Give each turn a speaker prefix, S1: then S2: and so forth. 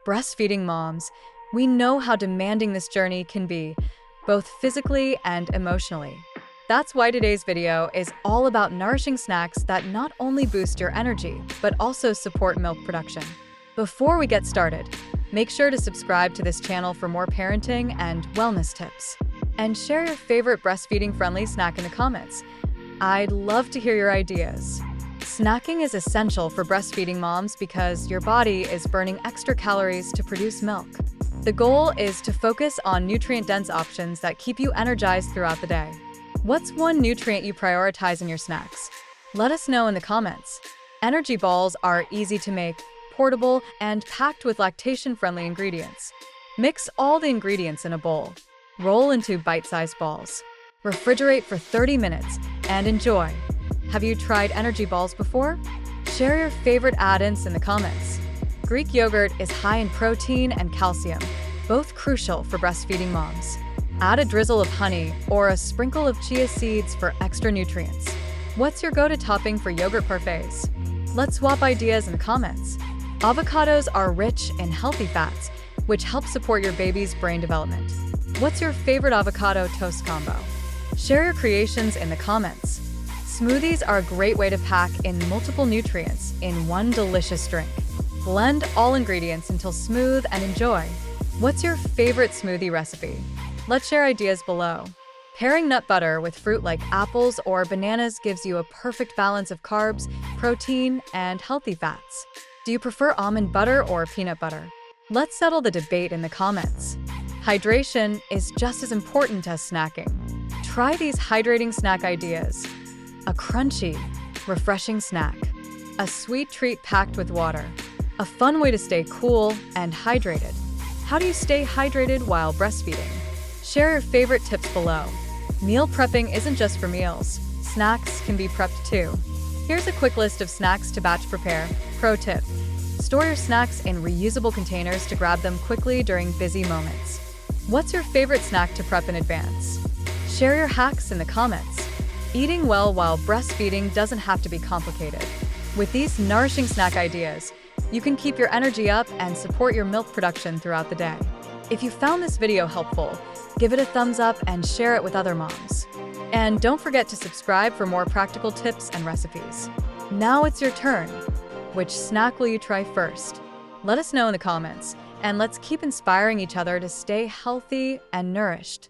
S1: Breastfeeding moms, we know how demanding this journey can be, both physically and emotionally. That's why today's video is all about nourishing snacks that not only boost your energy, but also support milk production. Before we get started, make sure to subscribe to this channel for more parenting and wellness tips. And share your favorite breastfeeding-friendly snack in the comments. I'd love to hear your ideas. Snacking is essential for breastfeeding moms because your body is burning extra calories to produce milk. The goal is to focus on nutrient-dense options that keep you energized throughout the day. What's one nutrient you prioritize in your snacks? Let us know in the comments. Energy balls are easy to make, portable, and packed with lactation-friendly ingredients. Mix all the ingredients in a bowl. Roll into bite-sized balls. Refrigerate for 30 minutes and enjoy. Have you tried energy balls before? Share your favorite add-ins in the comments. Greek yogurt is high in protein and calcium, both crucial for breastfeeding moms. Add a drizzle of honey or a sprinkle of chia seeds for extra nutrients. What's your go-to topping for yogurt parfaits? Let's swap ideas in the comments. Avocados are rich in healthy fats, which help support your baby's brain development. What's your favorite avocado toast combo? Share your creations in the comments. Smoothies are a great way to pack in multiple nutrients in one delicious drink. Blend all ingredients until smooth and enjoy. What's your favorite smoothie recipe? Let's share ideas below. Pairing nut butter with fruit like apples or bananas gives you a perfect balance of carbs, protein, and healthy fats. Do you prefer almond butter or peanut butter? Let's settle the debate in the comments. Hydration is just as important as snacking. Try these hydrating snack ideas. A crunchy, refreshing snack. A sweet treat packed with water. A fun way to stay cool and hydrated. How do you stay hydrated while breastfeeding? Share your favorite tips below. Meal prepping isn't just for meals. Snacks can be prepped too. Here's a quick list of snacks to batch prepare. Pro tip: store your snacks in reusable containers to grab them quickly during busy moments. What's your favorite snack to prep in advance? Share your hacks in the comments. Eating well while breastfeeding doesn't have to be complicated. With these nourishing snack ideas, you can keep your energy up and support your milk production throughout the day. If you found this video helpful, give it a thumbs up and share it with other moms. And don't forget to subscribe for more practical tips and recipes. Now it's your turn. Which snack will you try first? Let us know in the comments, and let's keep inspiring each other to stay healthy and nourished.